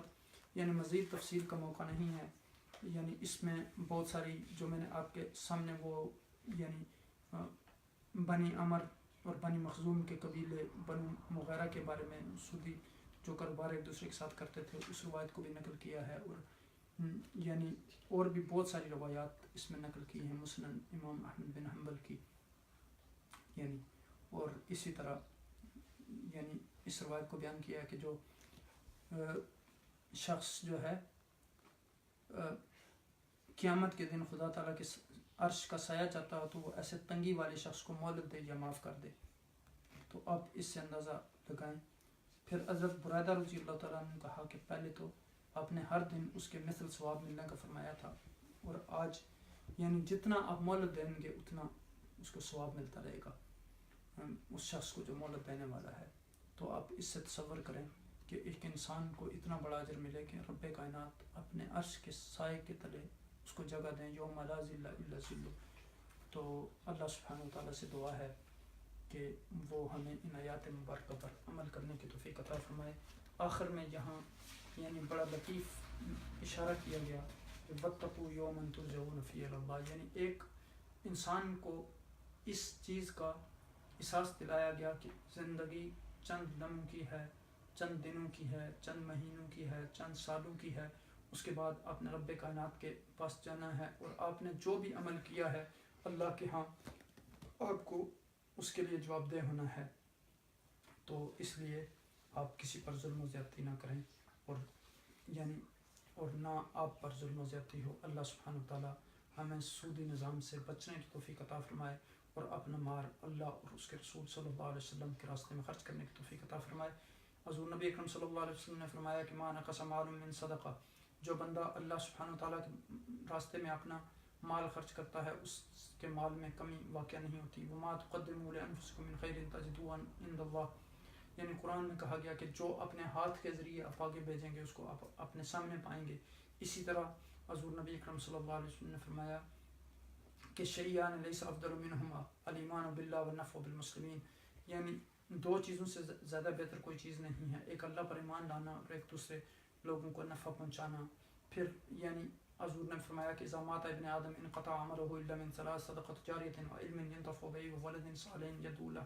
یعنی مزید تفصیل کا موقع نہیں ہے، یعنی اس میں بہت ساری جو میں نے آپ کے سامنے وہ یعنی بنی عمر اور بنی مخزوم کے قبیلے بنو مغیرہ کے بارے میں سودی جو کاروبار ایک دوسرے کے ساتھ کرتے تھے اس روایت کو بھی نقل کیا ہے، اور یعنی اور بھی بہت ساری روایات اس میں نقل کی ہیں مسند امام احمد بن حنبل کی یعنی، اور اسی طرح یعنی اس روایت کو بیان کیا ہے کہ جو شخص جو ہے قیامت کے دن خدا تعالیٰ کے عرش کا سایہ چاہتا ہو تو وہ ایسے تنگی والے شخص کو مہلت دے یا معاف کر دے۔ تو آپ اس سے اندازہ لگائیں۔ پھر حضرت برائدہ رضی اللہ تعالیٰ نے کہا کہ پہلے تو آپ نے ہر دن اس کے مثل ثواب ملنے کا فرمایا تھا، اور آج یعنی جتنا آپ مہلت دیں گے اتنا اس کو ثواب ملتا رہے گا اس شخص کو جو مہلت دینے والا ہے۔ تو آپ اس سے تصور کریں کہ ایک انسان کو اتنا بڑا اجر ملے کہ رب کائنات اپنے عرش کے سائے کے تلے اس کو جگہ دیں، یوم لا ظل الا ظلہ۔ تو اللہ سبحانہ و تعالیٰ سے دعا ہے کہ وہ ہمیں ان آیات مبارکہ پر عمل کرنے کی توفیق عطا فرمائے۔ آخر میں یہاں یعنی بڑا لطیف اشارہ کیا گیا کہ واتقوا یوما ترجعون فیہ الی اللہ، یعنی ایک انسان کو اس چیز کا احساس دلایا گیا کہ زندگی چند لمحوں کی ہے، چند دنوں کی ہے، چند مہینوں کی ہے، چند سالوں کی ہے، اس کے بعد آپ نے رب کائنات کے پاس جانا ہے اور آپ نے جو بھی عمل کیا ہے اللہ کے ہاں آپ کو اس کے لیے جواب دہ ہونا ہے. تو اس لیے آپ کسی پر ظلم و زیادتی نہ کریں اور نہ آپ پر ظلم و زیادتی ہو. اللہ سبحانہ وتعالیٰ ہمیں سودی نظام سے بچنے کی توفیق عطا فرمائے اور اپنا مال اللہ اور اس کے رسول صلی اللہ علیہ وسلم کے راستے میں خرچ کرنے کی توفیق عطا فرمائے. حضور نبی اکرم صلی اللہ علیہ وسلم نے فرمایا کہ ما نقص مال من صدقہ، جو بندہ اللہ سبحانہ وتعالیٰ کے راستے میں اپنا مال خرچ کرتا ہے اس کے مال میں کمی واقع نہیں ہوتی. وما تقدموا لانفسکم من خیر تجدوه عند اللہ، یعنی قرآن میں کہا گیا کہ جو اپنے ہاتھ کے ذریعے آپ آگے بھیجیں گے اس کو آپ اپنے سامنے پائیں گے. اسی طرح حضور نبی اکرم صلی اللہ علیہ وسلم نے فرمایا کہ شیئان لیس افضل منہما الایمان باللہ والنفع بالمسلمین، یعنی دو چیزوں سے زیادہ بہتر کوئی چیز نہیں ہے، ایک اللہ پر ایمان لانا اور ایک دوسرے لوگوں کو نفع پہنچانا. پھر یعنی حضور نے فرمایا کہ اذا مات ابن آدم انقطع عمله الا من ثلاث صدقۃ جاریۃ وعلم ينتفع به وولد صالح يدعو له،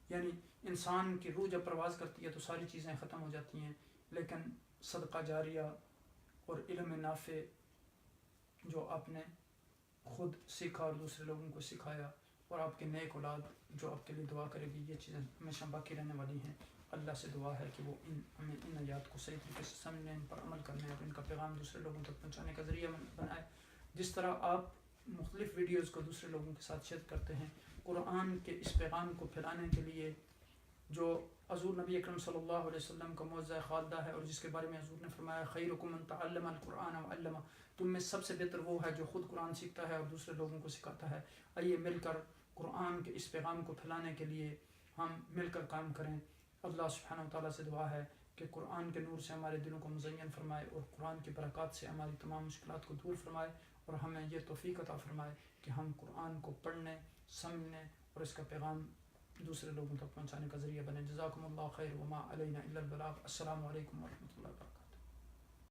یعنی انسان کی روح جب پرواز کرتی ہے تو ساری چیزیں ختم ہو جاتی ہیں، لیکن صدقہ جاریہ اور علم نافع جو آپ نے خود سیکھا اور دوسرے لوگوں کو سکھایا اور آپ کے نیک اولاد جو آپ کے لیے دعا کرے گی، یہ چیزیں ہمیشہ باقی رہنے والی ہیں. اللہ سے دعا ہے کہ وہ ہمیں ان آیات کو صحیح طریقے سے سمجھنے، ان پر عمل کرنے اور ان کا پیغام دوسرے لوگوں تک پہنچانے کا ذریعہ بنائے. جس طرح آپ مختلف ویڈیوز کو دوسرے لوگوں کے ساتھ شیئر کرتے ہیں قرآن کے اس پیغام کو پھیلانے کے لیے، جو حضور نبی اکرم صلی اللہ علیہ وسلم کا معجزہ خالدہ ہے اور جس کے بارے میں حضور نے فرمایا خیرکم من تعلم القرآن وعلمہ، تم میں سب سے بہتر وہ ہے جو خود قرآن سیکھتا ہے اور دوسرے لوگوں کو سکھاتا ہے. آئیے مل کر قرآن کے اس پیغام کو پھیلانے کے لیے ہم مل کر کام کریں. اللہ سبحانہ وتعالیٰ سے دعا ہے کہ قرآن کے نور سے ہمارے دلوں کو مزین فرمائے اور قرآن کی برکات سے ہماری تمام مشکلات کو دور فرمائے اور ہمیں یہ توفیق عطا فرمائے کہ ہم قرآن کو پڑھنے، سمجھنے اور اس کا پیغام دوسرے لوگوں تک پہنچانے کا ذریعہ بنے. جزاکم اللہ خیر وما علینا الا البلاغ. السلام علیکم ورحمۃ اللہ وبرکاتہ.